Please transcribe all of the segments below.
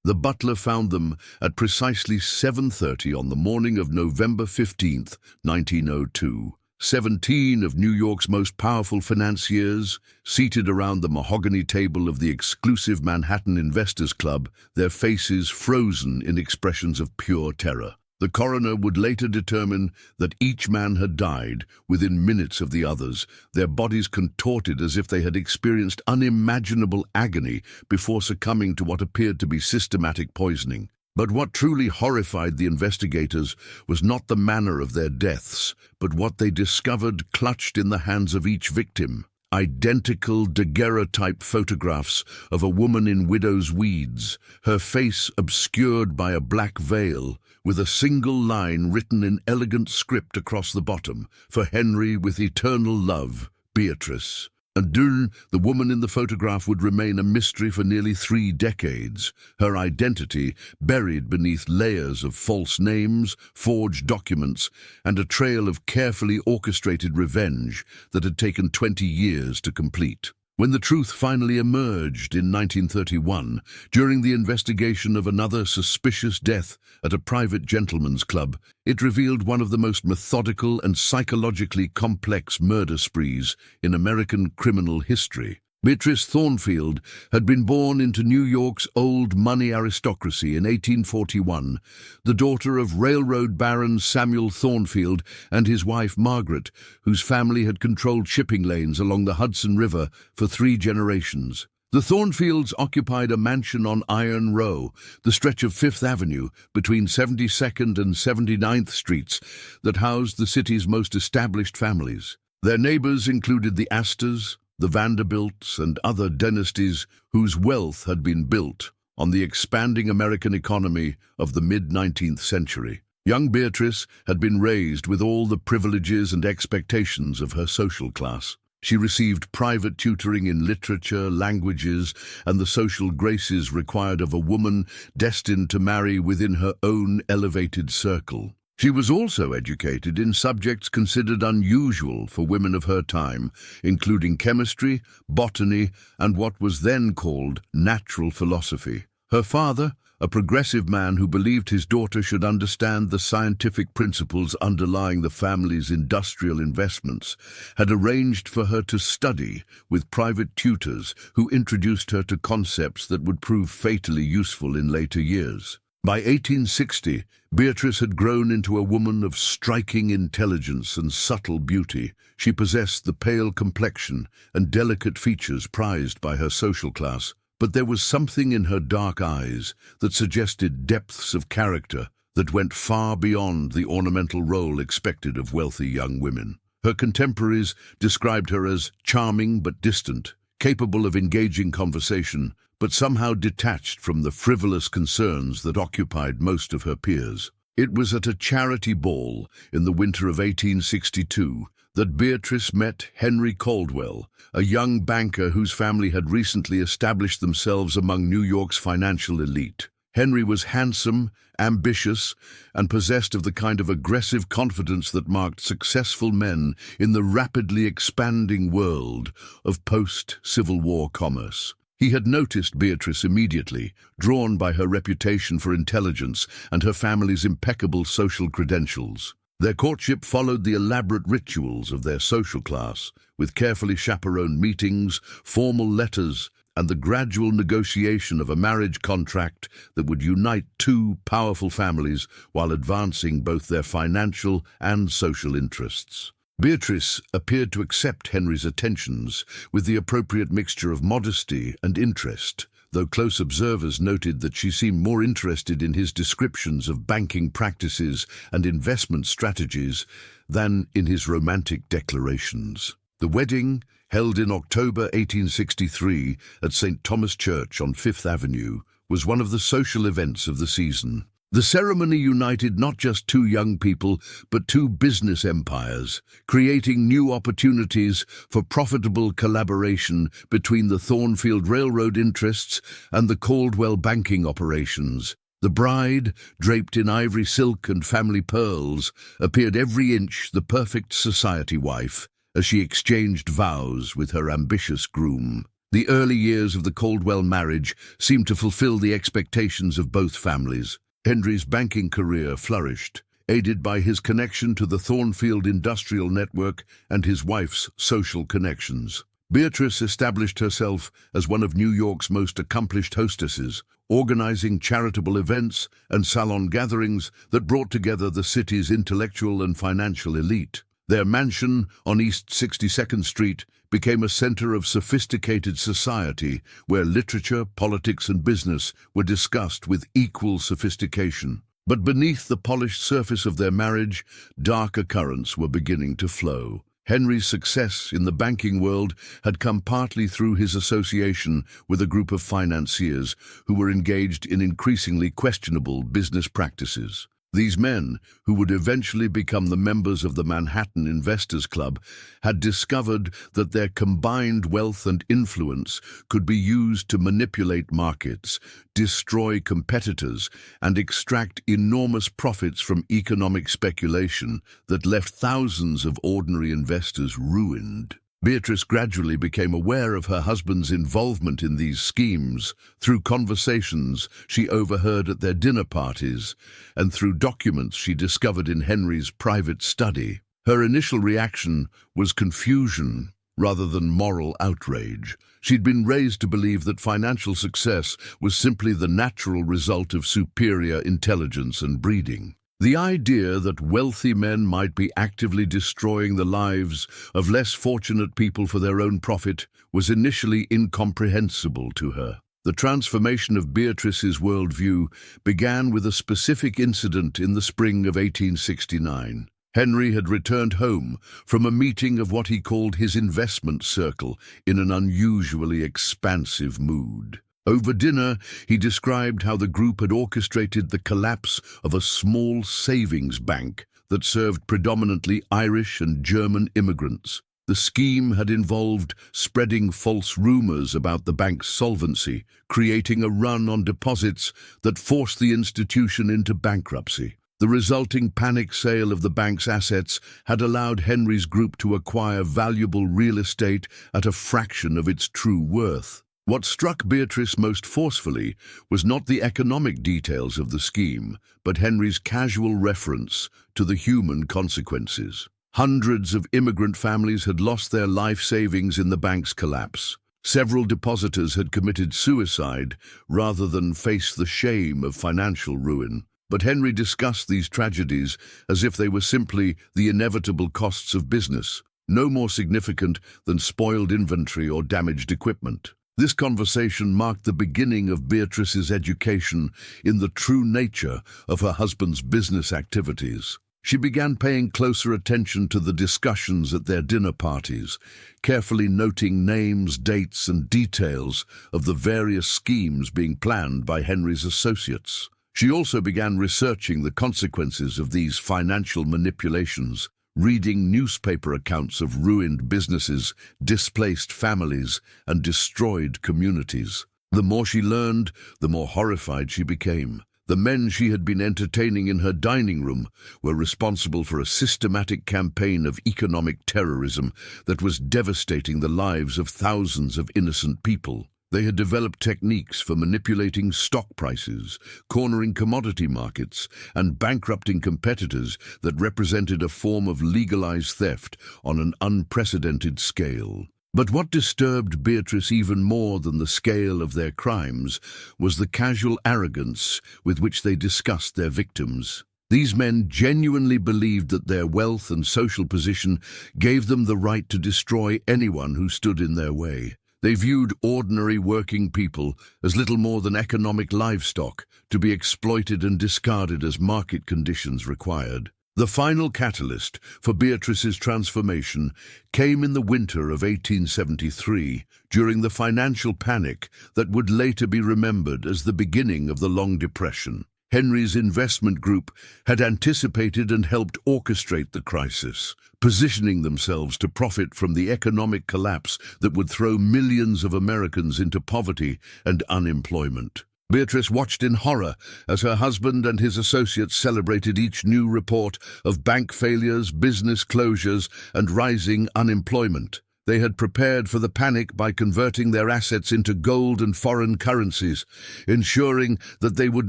The butler found them at precisely 7:30 on the morning of November 15th, 1902. 17 of New York's most powerful financiers, seated around the mahogany table of the exclusive Manhattan Investors Club, their faces frozen in expressions of pure terror. The coroner would later determine that each man had died within minutes of the others, their bodies contorted as if they had experienced unimaginable agony before succumbing to what appeared to be systematic poisoning. But what truly horrified the investigators was not the manner of their deaths, but what they discovered clutched in the hands of each victim. Identical daguerreotype photographs of a woman in widow's weeds, her face obscured by a black veil, with a single line written in elegant script across the bottom, "For Henry with eternal love, Beatrice." And Dune, the woman in the photograph, would remain a mystery for nearly 3 decades, her identity buried beneath layers of false names, forged documents, and a trail of carefully orchestrated revenge that had taken 20 years to complete. When the truth finally emerged in 1931, during the investigation of another suspicious death at a private gentleman's club, it revealed one of the most methodical and psychologically complex murder sprees in American criminal history. Beatrice Thornfield had been born into New York's old money aristocracy in 1841, the daughter of railroad baron Samuel Thornfield and his wife Margaret, whose family had controlled shipping lanes along the Hudson River for 3 generations. The Thornfields occupied a mansion on Iron Row, the stretch of Fifth Avenue between 72nd and 79th Streets that housed the city's most established families. Their neighbors included the Astors, the Vanderbilts, and other dynasties whose wealth had been built on the expanding American economy of the mid-19th century. Young Beatrice had been raised with all the privileges and expectations of her social class. She received private tutoring in literature, languages, and the social graces required of a woman destined to marry within her own elevated circle. She was also educated in subjects considered unusual for women of her time, including chemistry, botany, and what was then called natural philosophy. Her father, a progressive man who believed his daughter should understand the scientific principles underlying the family's industrial investments, had arranged for her to study with private tutors who introduced her to concepts that would prove fatally useful in later years. By 1860, Beatrice had grown into a woman of striking intelligence and subtle beauty. She possessed the pale complexion and delicate features prized by her social class, but there was something in her dark eyes that suggested depths of character that went far beyond the ornamental role expected of wealthy young women. Her contemporaries described her as charming but distant, capable of engaging conversation, but somehow detached from the frivolous concerns that occupied most of her peers. It was at a charity ball in the winter of 1862 that Beatrice met Henry Caldwell, a young banker whose family had recently established themselves among New York's financial elite. Henry was handsome, ambitious, and possessed of the kind of aggressive confidence that marked successful men in the rapidly expanding world of post-Civil War commerce. He had noticed Beatrice immediately, drawn by her reputation for intelligence and her family's impeccable social credentials. Their courtship followed the elaborate rituals of their social class, with carefully chaperoned meetings, formal letters, and the gradual negotiation of a marriage contract that would unite 2 powerful families while advancing both their financial and social interests. Beatrice appeared to accept Henry's attentions with the appropriate mixture of modesty and interest, though close observers noted that she seemed more interested in his descriptions of banking practices and investment strategies than in his romantic declarations. The wedding, held in October 1863 at St. Thomas Church on Fifth Avenue, was one of the social events of the season. The ceremony united not just 2 young people, but 2 business empires, creating new opportunities for profitable collaboration between the Thornfield Railroad interests and the Caldwell banking operations. The bride, draped in ivory silk and family pearls, appeared every inch the perfect society wife as she exchanged vows with her ambitious groom. The early years of the Caldwell marriage seemed to fulfill the expectations of both families. Henry's banking career flourished, aided by his connection to the Thornfield Industrial Network and his wife's social connections. Beatrice established herself as one of New York's most accomplished hostesses, organizing charitable events and salon gatherings that brought together the city's intellectual and financial elite. Their mansion on East 62nd Street became a center of sophisticated society where literature, politics, and business were discussed with equal sophistication. But beneath the polished surface of their marriage, darker currents were beginning to flow. Henry's success in the banking world had come partly through his association with a group of financiers who were engaged in increasingly questionable business practices. These men, who would eventually become the members of the Manhattan Investors Club, had discovered that their combined wealth and influence could be used to manipulate markets, destroy competitors, and extract enormous profits from economic speculation that left thousands of ordinary investors ruined. Beatrice gradually became aware of her husband's involvement in these schemes through conversations she overheard at their dinner parties and through documents she discovered in Henry's private study. Her initial reaction was confusion rather than moral outrage. She'd been raised to believe that financial success was simply the natural result of superior intelligence and breeding. The idea that wealthy men might be actively destroying the lives of less fortunate people for their own profit was initially incomprehensible to her. The transformation of Beatrice's worldview began with a specific incident in the spring of 1869. Henry had returned home from a meeting of what he called his investment circle in an unusually expansive mood. Over dinner, he described how the group had orchestrated the collapse of a small savings bank that served predominantly Irish and German immigrants. The scheme had involved spreading false rumors about the bank's solvency, creating a run on deposits that forced the institution into bankruptcy. The resulting panic sale of the bank's assets had allowed Henry's group to acquire valuable real estate at a fraction of its true worth. What struck Beatrice most forcefully was not the economic details of the scheme, but Henry's casual reference to the human consequences. Hundreds of immigrant families had lost their life savings in the bank's collapse. Several depositors had committed suicide rather than face the shame of financial ruin. But Henry discussed these tragedies as if they were simply the inevitable costs of business, no more significant than spoiled inventory or damaged equipment. This conversation marked the beginning of Beatrice's education in the true nature of her husband's business activities. She began paying closer attention to the discussions at their dinner parties, carefully noting names, dates, and details of the various schemes being planned by Henry's associates. She also began researching the consequences of these financial manipulations, reading newspaper accounts of ruined businesses, displaced families, and destroyed communities. The more she learned, the more horrified she became. The men she had been entertaining in her dining room were responsible for a systematic campaign of economic terrorism that was devastating the lives of thousands of innocent people. They had developed techniques for manipulating stock prices, cornering commodity markets, and bankrupting competitors that represented a form of legalized theft on an unprecedented scale. But what disturbed Beatrice even more than the scale of their crimes was the casual arrogance with which they discussed their victims. These men genuinely believed that their wealth and social position gave them the right to destroy anyone who stood in their way. They viewed ordinary working people as little more than economic livestock, to be exploited and discarded as market conditions required. The final catalyst for Beatrice's transformation came in the winter of 1873, during the financial panic that would later be remembered as the beginning of the Long Depression. Henry's investment group had anticipated and helped orchestrate the crisis, positioning themselves to profit from the economic collapse that would throw millions of Americans into poverty and unemployment. Beatrice watched in horror as her husband and his associates celebrated each new report of bank failures, business closures, and rising unemployment. They had prepared for the panic by converting their assets into gold and foreign currencies, ensuring that they would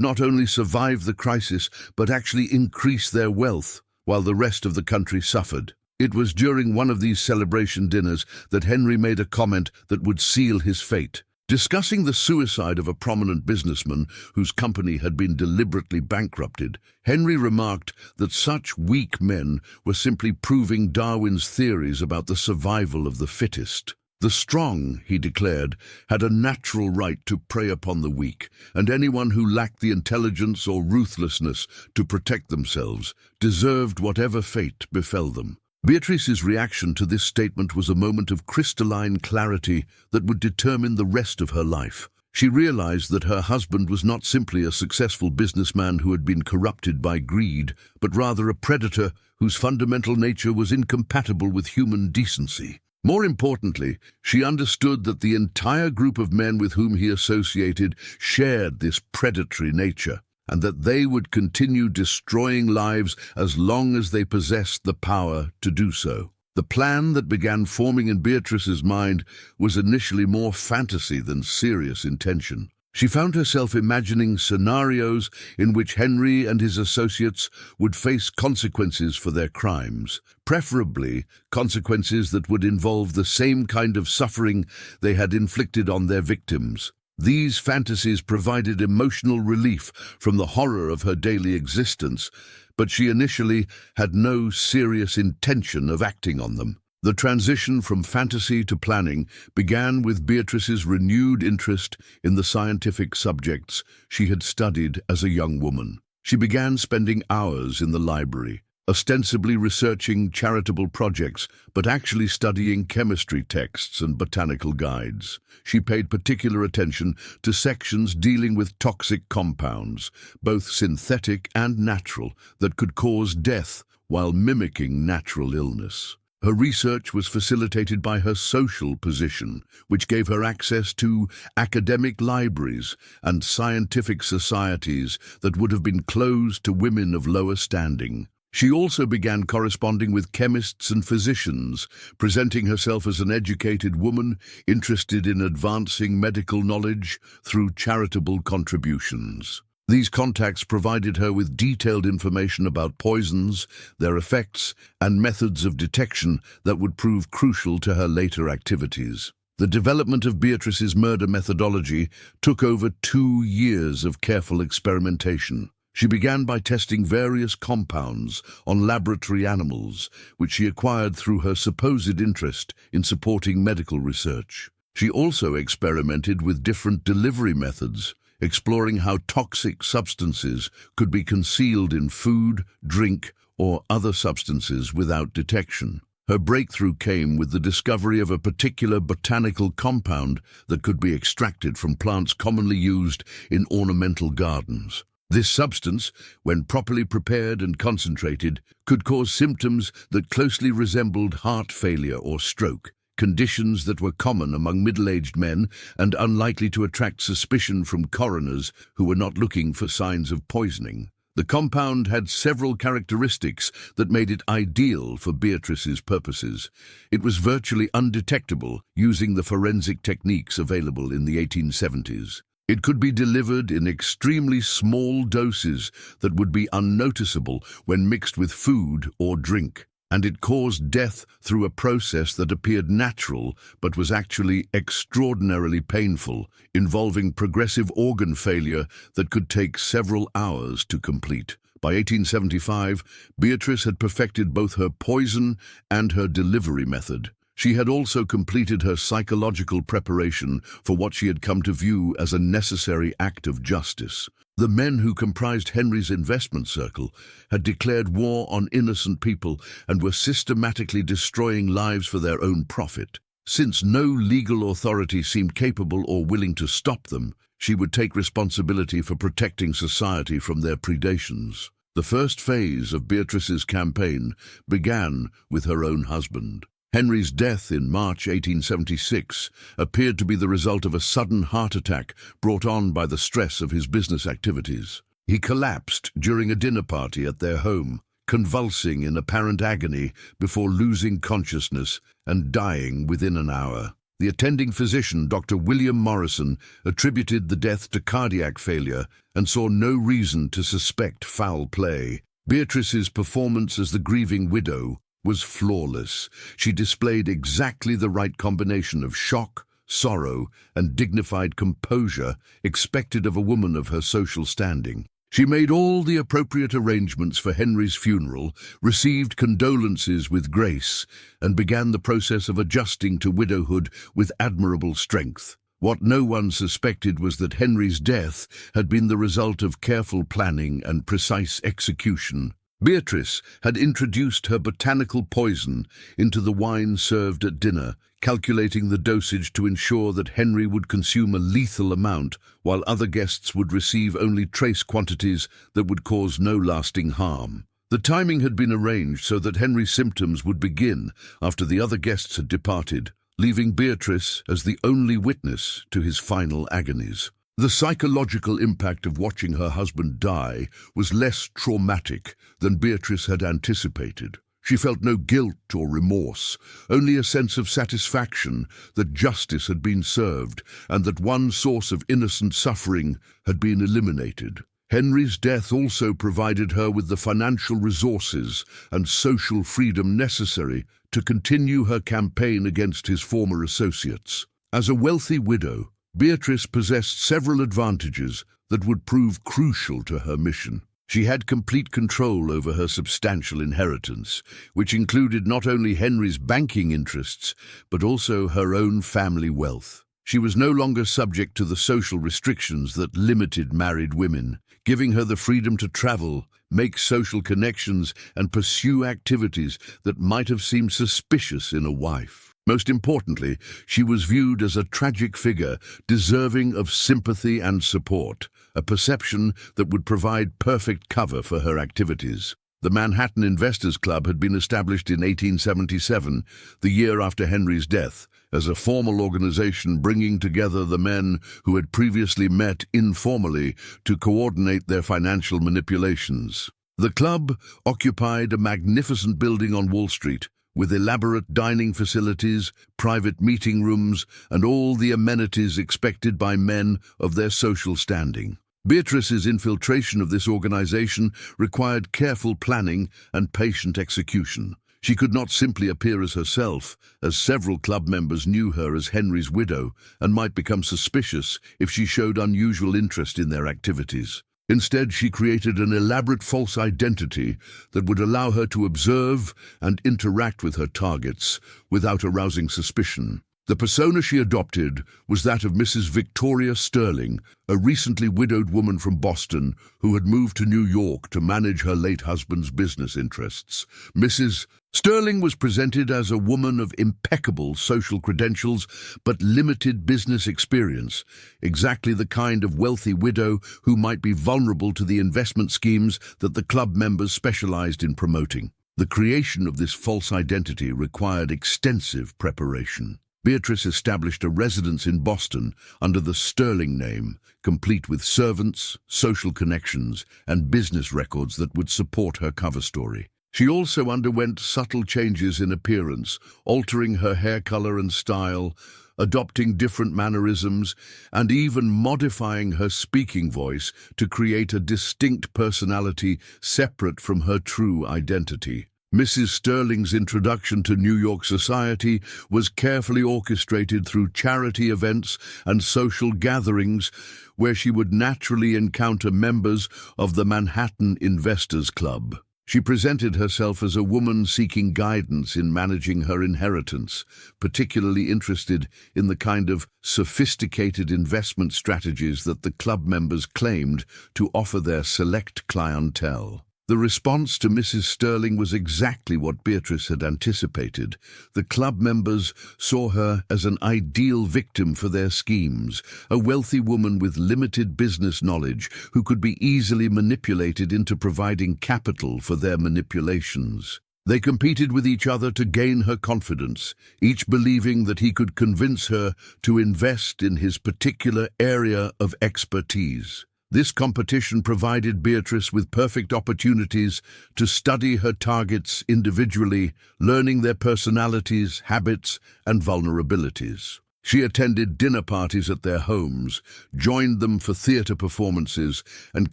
not only survive the crisis, but actually increase their wealth, while the rest of the country suffered. It was during one of these celebration dinners that Henry made a comment that would seal his fate. Discussing the suicide of a prominent businessman whose company had been deliberately bankrupted, Henry remarked that such weak men were simply proving Darwin's theories about the survival of the fittest. The strong, he declared, had a natural right to prey upon the weak, and anyone who lacked the intelligence or ruthlessness to protect themselves deserved whatever fate befell them. Beatrice's reaction to this statement was a moment of crystalline clarity that would determine the rest of her life. She realized that her husband was not simply a successful businessman who had been corrupted by greed, but rather a predator whose fundamental nature was incompatible with human decency. More importantly, she understood that the entire group of men with whom he associated shared this predatory nature, and that they would continue destroying lives as long as they possessed the power to do so. The plan that began forming in Beatrice's mind was initially more fantasy than serious intention. She found herself imagining scenarios in which Henry and his associates would face consequences for their crimes, preferably consequences that would involve the same kind of suffering they had inflicted on their victims. These fantasies provided emotional relief from the horror of her daily existence, but she initially had no serious intention of acting on them. The transition from fantasy to planning began with Beatrice's renewed interest in the scientific subjects she had studied as a young woman. She began spending hours in the library, ostensibly researching charitable projects, but actually studying chemistry texts and botanical guides. She paid particular attention to sections dealing with toxic compounds, both synthetic and natural, that could cause death while mimicking natural illness. Her research was facilitated by her social position, which gave her access to academic libraries and scientific societies that would have been closed to women of lower standing. She also began corresponding with chemists and physicians, presenting herself as an educated woman interested in advancing medical knowledge through charitable contributions. These contacts provided her with detailed information about poisons, their effects, and methods of detection that would prove crucial to her later activities. The development of Beatrice's murder methodology took over 2 years of careful experimentation. She began by testing various compounds on laboratory animals, which she acquired through her supposed interest in supporting medical research. She also experimented with different delivery methods, exploring how toxic substances could be concealed in food, drink, or other substances without detection. Her breakthrough came with the discovery of a particular botanical compound that could be extracted from plants commonly used in ornamental gardens. This substance, when properly prepared and concentrated, could cause symptoms that closely resembled heart failure or stroke, conditions that were common among middle-aged men and unlikely to attract suspicion from coroners who were not looking for signs of poisoning. The compound had several characteristics that made it ideal for Beatrice's purposes. It was virtually undetectable using the forensic techniques available in the 1870s. It could be delivered in extremely small doses that would be unnoticeable when mixed with food or drink, and it caused death through a process that appeared natural but was actually extraordinarily painful, involving progressive organ failure that could take several hours to complete. By 1875, Beatrice had perfected both her poison and her delivery method. She had also completed her psychological preparation for what she had come to view as a necessary act of justice. The men who comprised Henry's investment circle had declared war on innocent people and were systematically destroying lives for their own profit. Since no legal authority seemed capable or willing to stop them, she would take responsibility for protecting society from their predations. The first phase of Beatrice's campaign began with her own husband. Henry's death in March 1876 appeared to be the result of a sudden heart attack brought on by the stress of his business activities. He collapsed during a dinner party at their home, convulsing in apparent agony before losing consciousness and dying within an hour. The attending physician, Dr. William Morrison, attributed the death to cardiac failure and saw no reason to suspect foul play. Beatrice's performance as the grieving widow was flawless. She displayed exactly the right combination of shock, sorrow, and dignified composure expected of a woman of her social standing. She made all the appropriate arrangements for Henry's funeral, received condolences with grace, and began the process of adjusting to widowhood with admirable strength. What no one suspected was that Henry's death had been the result of careful planning and precise execution. Beatrice had introduced her botanical poison into the wine served at dinner, calculating the dosage to ensure that Henry would consume a lethal amount, while other guests would receive only trace quantities that would cause no lasting harm. The timing had been arranged so that Henry's symptoms would begin after the other guests had departed, leaving Beatrice as the only witness to his final agonies. The psychological impact of watching her husband die was less traumatic than Beatrice had anticipated. She felt no guilt or remorse, only a sense of satisfaction that justice had been served and that one source of innocent suffering had been eliminated. Henry's death also provided her with the financial resources and social freedom necessary to continue her campaign against his former associates. As a wealthy widow, Beatrice possessed several advantages that would prove crucial to her mission. She had complete control over her substantial inheritance, which included not only Henry's banking interests, but also her own family wealth. She was no longer subject to the social restrictions that limited married women, giving her the freedom to travel, make social connections, and pursue activities that might have seemed suspicious in a wife. Most importantly, she was viewed as a tragic figure deserving of sympathy and support, a perception that would provide perfect cover for her activities. The Manhattan Investors Club had been established in 1877, the year after Henry's death, as a formal organization bringing together the men who had previously met informally to coordinate their financial manipulations. The club occupied a magnificent building on Wall Street, with elaborate dining facilities, private meeting rooms, and all the amenities expected by men of their social standing. Beatrice's infiltration of this organization required careful planning and patient execution. She could not simply appear as herself, as several club members knew her as Henry's widow and might become suspicious if she showed unusual interest in their activities. Instead, she created an elaborate false identity that would allow her to observe and interact with her targets without arousing suspicion. The persona she adopted was that of Mrs. Victoria Sterling, a recently widowed woman from Boston who had moved to New York to manage her late husband's business interests. Mrs. Sterling was presented as a woman of impeccable social credentials but limited business experience, exactly the kind of wealthy widow who might be vulnerable to the investment schemes that the club members specialized in promoting. The creation of this false identity required extensive preparation. Beatrice established a residence in Boston under the Sterling name, complete with servants, social connections, and business records that would support her cover story. She also underwent subtle changes in appearance, altering her hair color and style, adopting different mannerisms, and even modifying her speaking voice to create a distinct personality separate from her true identity. Mrs. Sterling's introduction to New York society was carefully orchestrated through charity events and social gatherings where she would naturally encounter members of the Manhattan Investors Club. She presented herself as a woman seeking guidance in managing her inheritance, particularly interested in the kind of sophisticated investment strategies that the club members claimed to offer their select clientele. The response to Mrs. Sterling was exactly what Beatrice had anticipated. The club members saw her as an ideal victim for their schemes, a wealthy woman with limited business knowledge who could be easily manipulated into providing capital for their manipulations. They competed with each other to gain her confidence, each believing that he could convince her to invest in his particular area of expertise. This competition provided Beatrice with perfect opportunities to study her targets individually, learning their personalities, habits, and vulnerabilities. She attended dinner parties at their homes, joined them for theatre performances and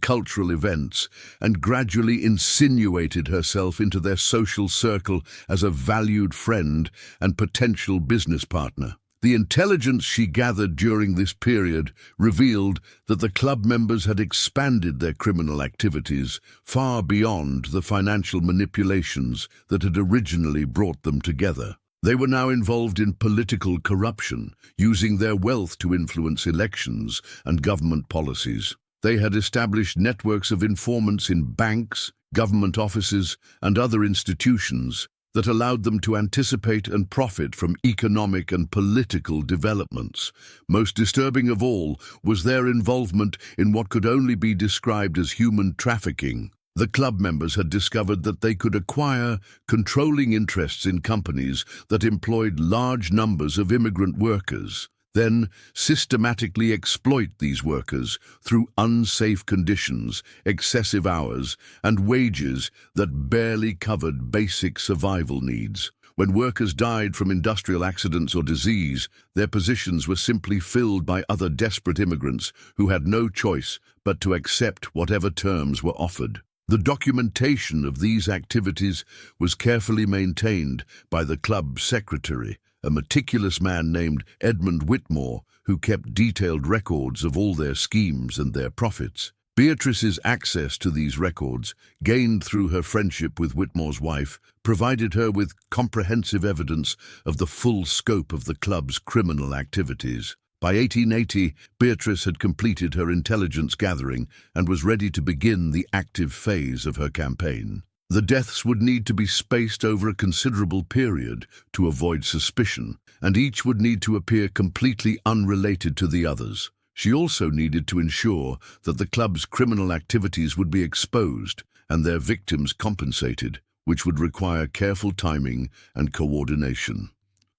cultural events, and gradually insinuated herself into their social circle as a valued friend and potential business partner. The intelligence she gathered during this period revealed that the club members had expanded their criminal activities far beyond the financial manipulations that had originally brought them together. They were now involved in political corruption, using their wealth to influence elections and government policies. They had established networks of informants in banks, government offices, and other institutions that allowed them to anticipate and profit from economic and political developments. Most disturbing of all was their involvement in what could only be described as human trafficking. The club members had discovered that they could acquire controlling interests in companies that employed large numbers of immigrant workers, then systematically exploit these workers through unsafe conditions, excessive hours, and wages that barely covered basic survival needs. When workers died from industrial accidents or disease, their positions were simply filled by other desperate immigrants who had no choice but to accept whatever terms were offered. The documentation of these activities was carefully maintained by the club secretary, a meticulous man named Edmund Whitmore, who kept detailed records of all their schemes and their profits. Beatrice's access to these records, gained through her friendship with Whitmore's wife, provided her with comprehensive evidence of the full scope of the club's criminal activities. By 1880, Beatrice had completed her intelligence gathering and was ready to begin the active phase of her campaign. The deaths would need to be spaced over a considerable period to avoid suspicion, and each would need to appear completely unrelated to the others. She also needed to ensure that the club's criminal activities would be exposed and their victims compensated, which would require careful timing and coordination.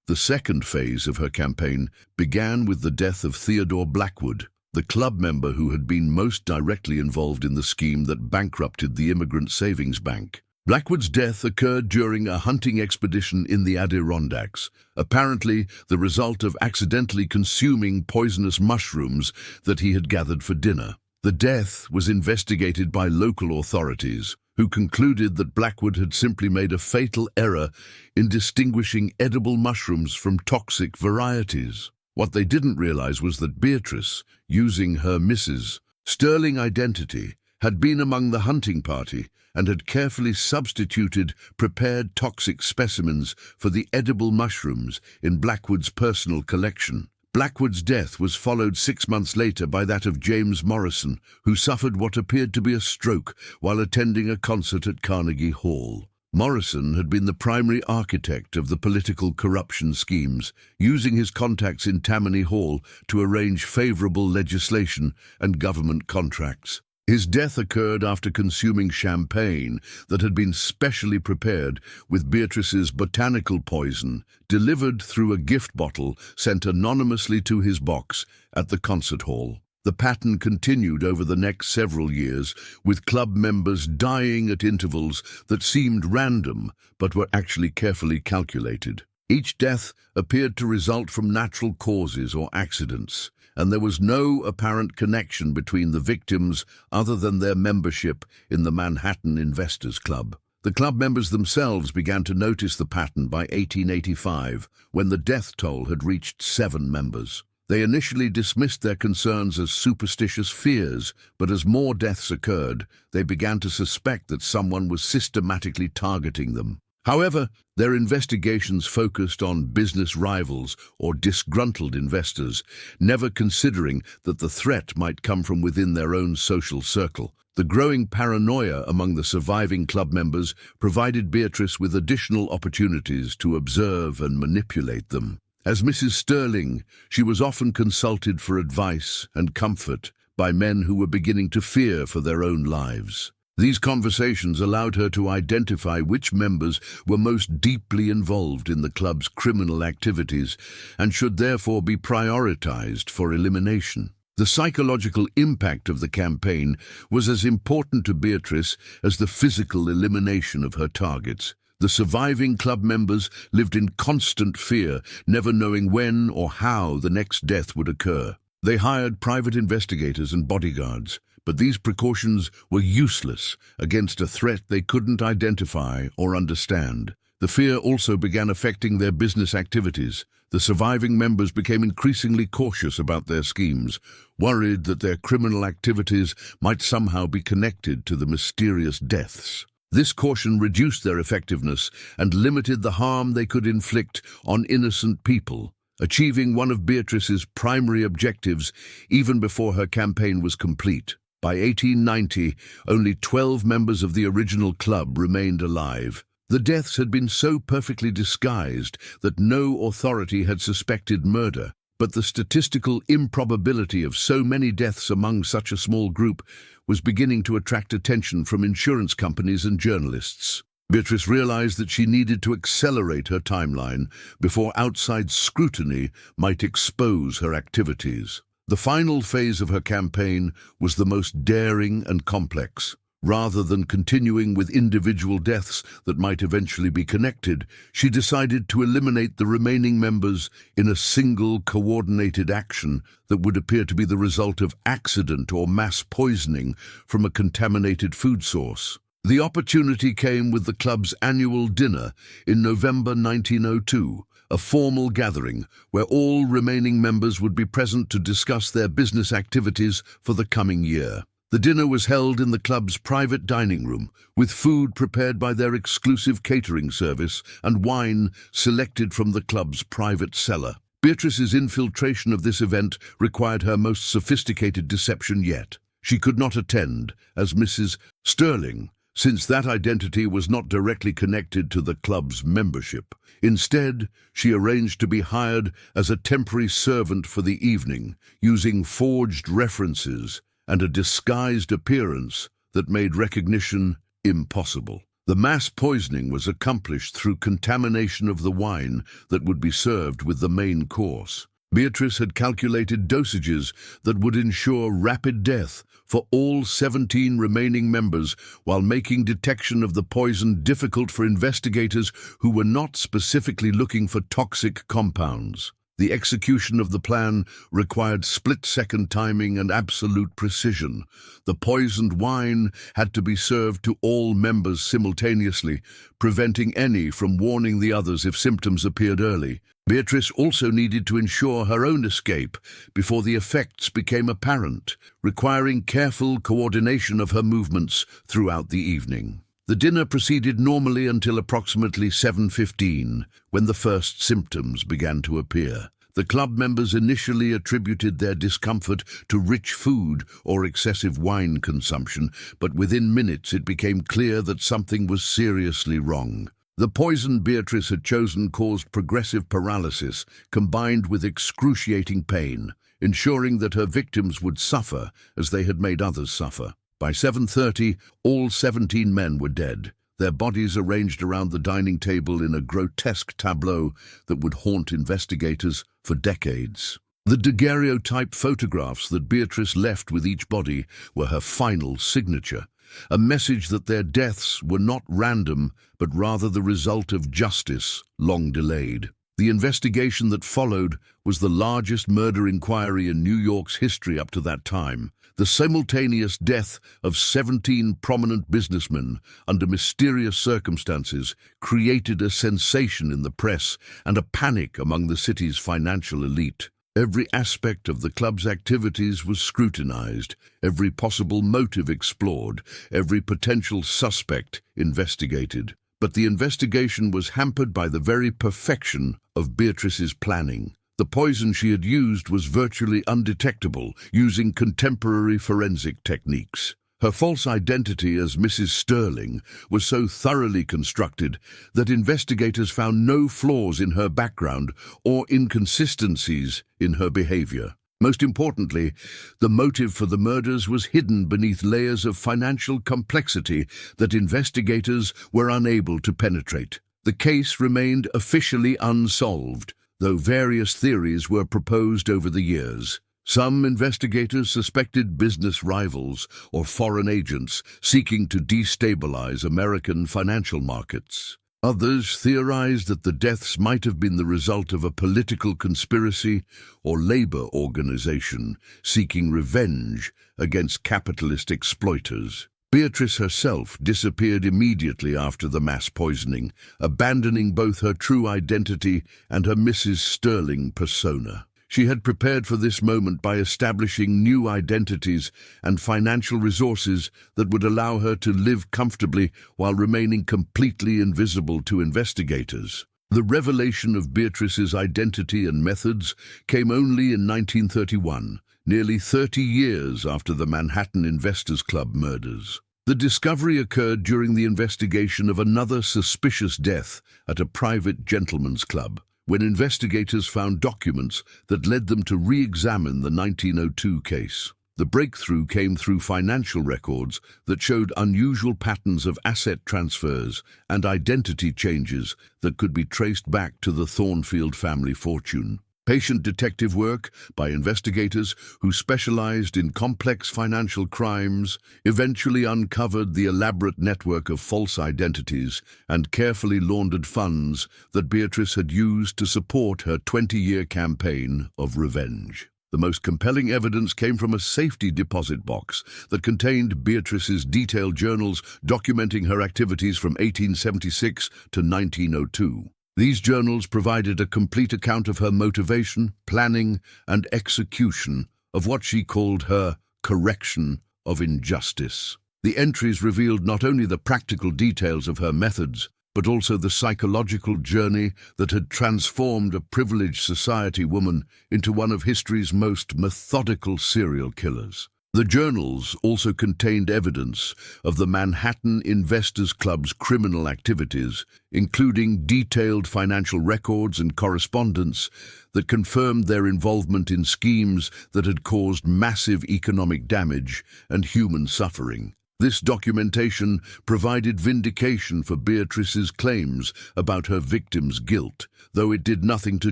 The second phase of her campaign began with the death of Theodore Blackwood, the club member who had been most directly involved in the scheme that bankrupted the Immigrant Savings Bank. Blackwood's death occurred during a hunting expedition in the Adirondacks, apparently the result of accidentally consuming poisonous mushrooms that he had gathered for dinner. The death was investigated by local authorities, who concluded that Blackwood had simply made a fatal error in distinguishing edible mushrooms from toxic varieties. What they didn't realize was that Beatrice, using her Mrs. Sterling identity, had been among the hunting party and had carefully substituted prepared toxic specimens for the edible mushrooms in Blackwood's personal collection. Blackwood's death was followed 6 months later by that of James Morrison, who suffered what appeared to be a stroke while attending a concert at Carnegie Hall. Morrison had been the primary architect of the political corruption schemes, using his contacts in Tammany Hall to arrange favorable legislation and government contracts. His death occurred after consuming champagne that had been specially prepared with Beatrice's botanical poison, delivered through a gift bottle sent anonymously to his box at the concert hall. The pattern continued over the next several years, with club members dying at intervals that seemed random but were actually carefully calculated. Each death appeared to result from natural causes or accidents, and there was no apparent connection between the victims other than their membership in the Manhattan Investors Club. The club members themselves began to notice the pattern by 1885, when the death toll had reached 7 members. They initially dismissed their concerns as superstitious fears, but as more deaths occurred, they began to suspect that someone was systematically targeting them. However, their investigations focused on business rivals or disgruntled investors, never considering that the threat might come from within their own social circle. The growing paranoia among the surviving club members provided Beatrice with additional opportunities to observe and manipulate them. As Mrs. Sterling, she was often consulted for advice and comfort by men who were beginning to fear for their own lives. These conversations allowed her to identify which members were most deeply involved in the club's criminal activities and should therefore be prioritized for elimination. The psychological impact of the campaign was as important to Beatrice as the physical elimination of her targets. The surviving club members lived in constant fear, never knowing when or how the next death would occur. They hired private investigators and bodyguards, but these precautions were useless against a threat they couldn't identify or understand. The fear also began affecting their business activities. The surviving members became increasingly cautious about their schemes, worried that their criminal activities might somehow be connected to the mysterious deaths. This caution reduced their effectiveness and limited the harm they could inflict on innocent people, achieving one of Beatrice's primary objectives even before her campaign was complete. By 1890, only 12 members of the original club remained alive. The deaths had been so perfectly disguised that no authority had suspected murder, but the statistical improbability of so many deaths among such a small group was beginning to attract attention from insurance companies and journalists. Beatrice realized that she needed to accelerate her timeline before outside scrutiny might expose her activities. The final phase of her campaign was the most daring and complex. Rather than continuing with individual deaths that might eventually be connected, she decided to eliminate the remaining members in a single coordinated action that would appear to be the result of accident or mass poisoning from a contaminated food source. The opportunity came with the club's annual dinner in November 1902, a formal gathering where all remaining members would be present to discuss their business activities for the coming year. The dinner was held in the club's private dining room, with food prepared by their exclusive catering service and wine selected from the club's private cellar. Beatrice's infiltration of this event required her most sophisticated deception yet. She could not attend as Mrs. Sterling, since that identity was not directly connected to the club's membership. Instead, she arranged to be hired as a temporary servant for the evening, using forged references and a disguised appearance that made recognition impossible. The mass poisoning was accomplished through contamination of the wine that would be served with the main course. Beatrice had calculated dosages that would ensure rapid death for all 17 remaining members, while making detection of the poison difficult for investigators who were not specifically looking for toxic compounds. The execution of the plan required split-second timing and absolute precision. The poisoned wine had to be served to all members simultaneously, preventing any from warning the others if symptoms appeared early. Beatrice also needed to ensure her own escape before the effects became apparent, requiring careful coordination of her movements throughout the evening. The dinner proceeded normally until approximately 7:15, when the first symptoms began to appear. The club members initially attributed their discomfort to rich food or excessive wine consumption, but within minutes it became clear that something was seriously wrong. The poison Beatrice had chosen caused progressive paralysis, combined with excruciating pain, ensuring that her victims would suffer as they had made others suffer. By 7:30, all 17 men were dead, their bodies arranged around the dining table in a grotesque tableau that would haunt investigators for decades. The daguerreotype photographs that Beatrice left with each body were her final signature, a message that their deaths were not random, but rather the result of justice long delayed. The investigation that followed was the largest murder inquiry in New York's history up to that time. The simultaneous death of 17 prominent businessmen under mysterious circumstances created a sensation in the press and a panic among the city's financial elite. Every aspect of the club's activities was scrutinized, every possible motive explored, every potential suspect investigated. But the investigation was hampered by the very perfection of Beatrice's planning. The poison she had used was virtually undetectable, using contemporary forensic techniques. Her false identity as Mrs. Sterling was so thoroughly constructed that investigators found no flaws in her background or inconsistencies in her behavior. Most importantly, the motive for the murders was hidden beneath layers of financial complexity that investigators were unable to penetrate. The case remained officially unsolved, though various theories were proposed over the years. Some investigators suspected business rivals or foreign agents seeking to destabilize American financial markets. Others theorized that the deaths might have been the result of a political conspiracy or labor organization seeking revenge against capitalist exploiters. Beatrice herself disappeared immediately after the mass poisoning, abandoning both her true identity and her Mrs. Sterling persona. She had prepared for this moment by establishing new identities and financial resources that would allow her to live comfortably while remaining completely invisible to investigators. The revelation of Beatrice's identity and methods came only in 1931, nearly 30 years after the Manhattan Investors Club murders. The discovery occurred during the investigation of another suspicious death at a private gentleman's club, when investigators found documents that led them to re-examine the 1902 case. The breakthrough came through financial records that showed unusual patterns of asset transfers and identity changes that could be traced back to the Thornfield family fortune. Patient detective work by investigators who specialized in complex financial crimes eventually uncovered the elaborate network of false identities and carefully laundered funds that Beatrice had used to support her 20-year campaign of revenge. The most compelling evidence came from a safety deposit box that contained Beatrice's detailed journals documenting her activities from 1876 to 1902. These journals provided a complete account of her motivation, planning, and execution of what she called her correction of injustice. The entries revealed not only the practical details of her methods, but also the psychological journey that had transformed a privileged society woman into one of history's most methodical serial killers. The journals also contained evidence of the Manhattan Investors Club's criminal activities, including detailed financial records and correspondence that confirmed their involvement in schemes that had caused massive economic damage and human suffering. This documentation provided vindication for Beatrice's claims about her victims' guilt, though it did nothing to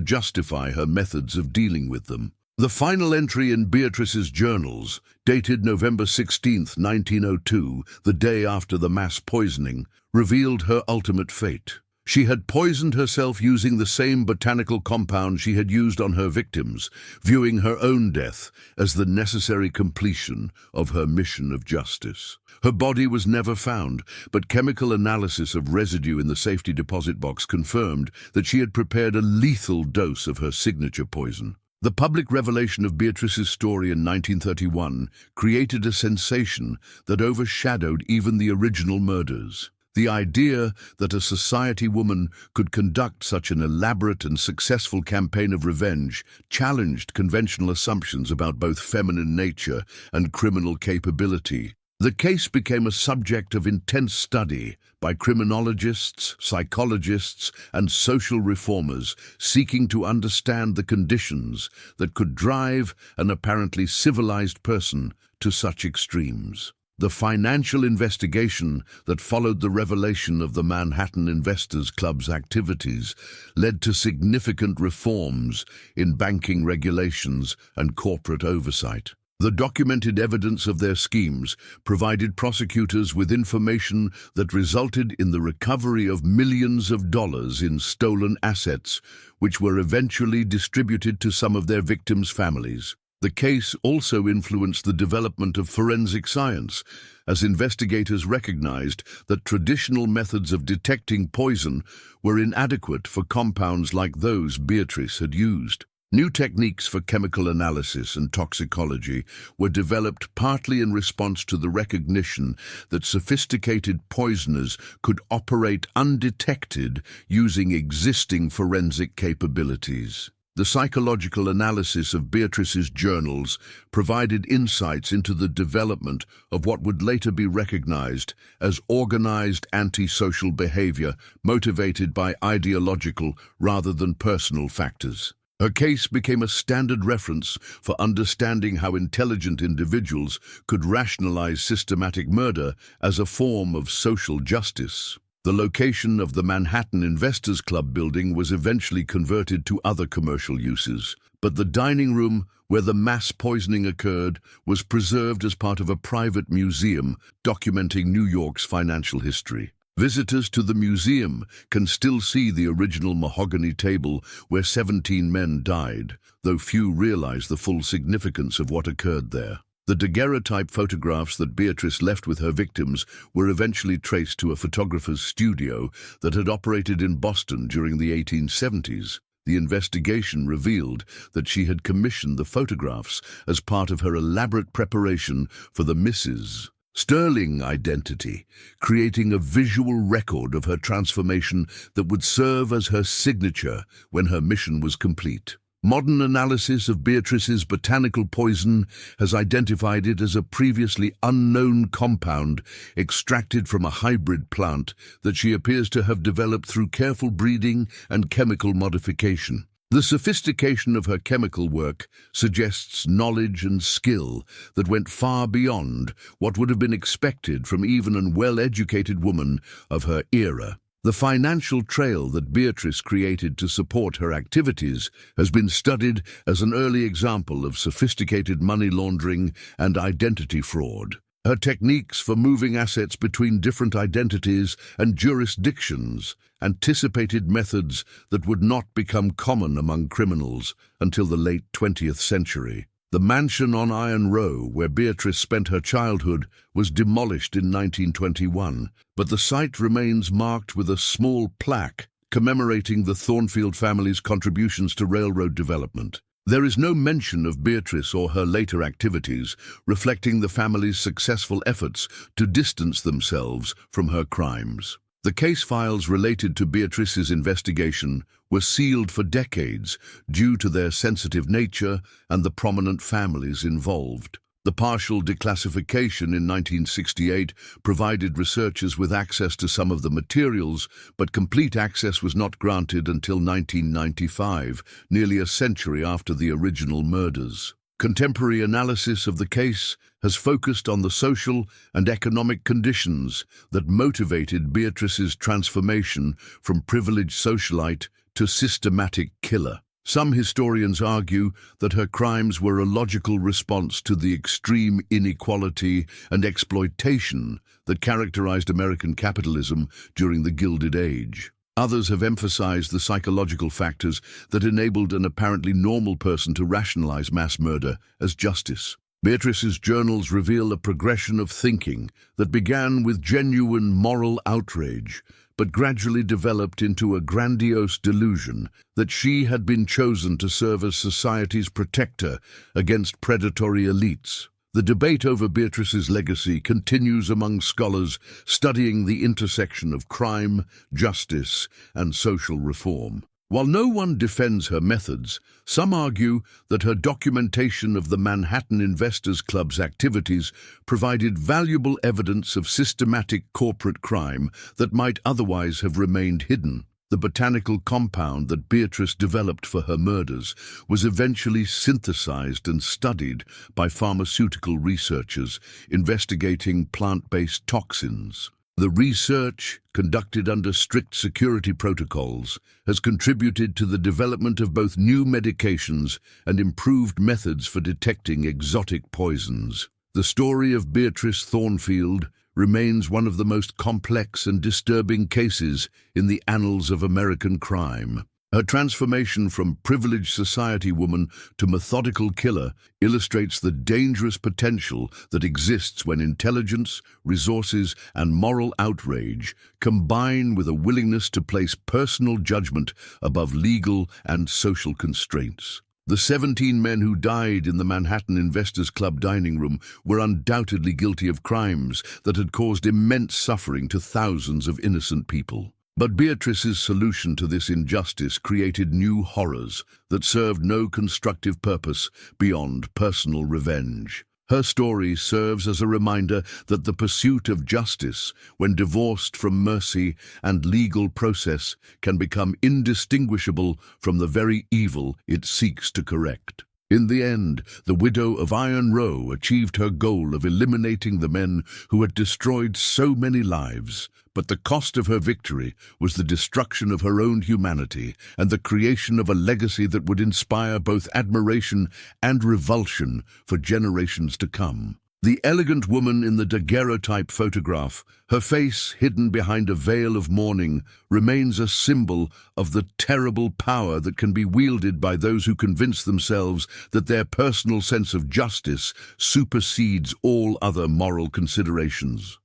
justify her methods of dealing with them. The final entry in Beatrice's journals, dated November 16, 1902, the day after the mass poisoning, revealed her ultimate fate. She had poisoned herself using the same botanical compound she had used on her victims, viewing her own death as the necessary completion of her mission of justice. Her body was never found, but chemical analysis of residue in the safety deposit box confirmed that she had prepared a lethal dose of her signature poison. The public revelation of Beatrice's story in 1931 created a sensation that overshadowed even the original murders. The idea that a society woman could conduct such an elaborate and successful campaign of revenge challenged conventional assumptions about both feminine nature and criminal capability. The case became a subject of intense study by criminologists, psychologists, and social reformers seeking to understand the conditions that could drive an apparently civilized person to such extremes. The financial investigation that followed the revelation of the Manhattan Investors Club's activities led to significant reforms in banking regulations and corporate oversight. The documented evidence of their schemes provided prosecutors with information that resulted in the recovery of millions of dollars in stolen assets, which were eventually distributed to some of their victims' families. The case also influenced the development of forensic science, as investigators recognized that traditional methods of detecting poison were inadequate for compounds like those Beatrice had used. New techniques for chemical analysis and toxicology were developed partly in response to the recognition that sophisticated poisoners could operate undetected using existing forensic capabilities. The psychological analysis of Beatrice's journals provided insights into the development of what would later be recognized as organized antisocial behavior motivated by ideological rather than personal factors. Her case became a standard reference for understanding how intelligent individuals could rationalize systematic murder as a form of social justice. The location of the Manhattan Investors Club building was eventually converted to other commercial uses, but the dining room where the mass poisoning occurred was preserved as part of a private museum documenting New York's financial history. Visitors to the museum can still see the original mahogany table where 17 men died, though few realize the full significance of what occurred there. The daguerreotype photographs that Beatrice left with her victims were eventually traced to a photographer's studio that had operated in Boston during the 1870s. The investigation revealed that she had commissioned the photographs as part of her elaborate preparation for the Mrs. Sterling identity, creating a visual record of her transformation that would serve as her signature when her mission was complete. Modern analysis of Beatrice's botanical poison has identified it as a previously unknown compound extracted from a hybrid plant that she appears to have developed through careful breeding and chemical modification. The sophistication of her chemical work suggests knowledge and skill that went far beyond what would have been expected from even a well-educated woman of her era. The financial trail that Beatrice created to support her activities has been studied as an early example of sophisticated money laundering and identity fraud. Her techniques for moving assets between different identities and jurisdictions anticipated methods that would not become common among criminals until the late 20th century. The mansion on Iron Row, where Beatrice spent her childhood, was demolished in 1921, but the site remains marked with a small plaque commemorating the Thornfield family's contributions to railroad development. There is no mention of Beatrice or her later activities, reflecting the family's successful efforts to distance themselves from her crimes. The case files related to Beatrice's investigation were sealed for decades due to their sensitive nature and the prominent families involved. The partial declassification in 1968 provided researchers with access to some of the materials, but complete access was not granted until 1995, nearly a century after the original murders. Contemporary analysis of the case has focused on the social and economic conditions that motivated Beatrice's transformation from privileged socialite to systematic killer. Some historians argue that her crimes were a logical response to the extreme inequality and exploitation that characterized American capitalism during the Gilded Age. Others have emphasized the psychological factors that enabled an apparently normal person to rationalize mass murder as justice. Beatrice's journals reveal a progression of thinking that began with genuine moral outrage, but gradually developed into a grandiose delusion that she had been chosen to serve as society's protector against predatory elites. The debate over Beatrice's legacy continues among scholars studying the intersection of crime, justice, and social reform. While no one defends her methods, some argue that her documentation of the Manhattan Investors Club's activities provided valuable evidence of systematic corporate crime that might otherwise have remained hidden. The botanical compound that Beatrice developed for her murders was eventually synthesized and studied by pharmaceutical researchers investigating plant-based toxins. The research, conducted under strict security protocols, has contributed to the development of both new medications and improved methods for detecting exotic poisons. The story of Beatrice Thornfield remains one of the most complex and disturbing cases in the annals of American crime. Her transformation from privileged society woman to methodical killer illustrates the dangerous potential that exists when intelligence, resources, and moral outrage combine with a willingness to place personal judgment above legal and social constraints. The 17 men who died in the Manhattan Investors Club dining room were undoubtedly guilty of crimes that had caused immense suffering to thousands of innocent people. But Beatrice's solution to this injustice created new horrors that served no constructive purpose beyond personal revenge. Her story serves as a reminder that the pursuit of justice, when divorced from mercy and legal process, can become indistinguishable from the very evil it seeks to correct. In the end, the widow of Iron Row achieved her goal of eliminating the men who had destroyed so many lives. But the cost of her victory was the destruction of her own humanity and the creation of a legacy that would inspire both admiration and revulsion for generations to come. The elegant woman in the daguerreotype photograph, her face hidden behind a veil of mourning, remains a symbol of the terrible power that can be wielded by those who convince themselves that their personal sense of justice supersedes all other moral considerations.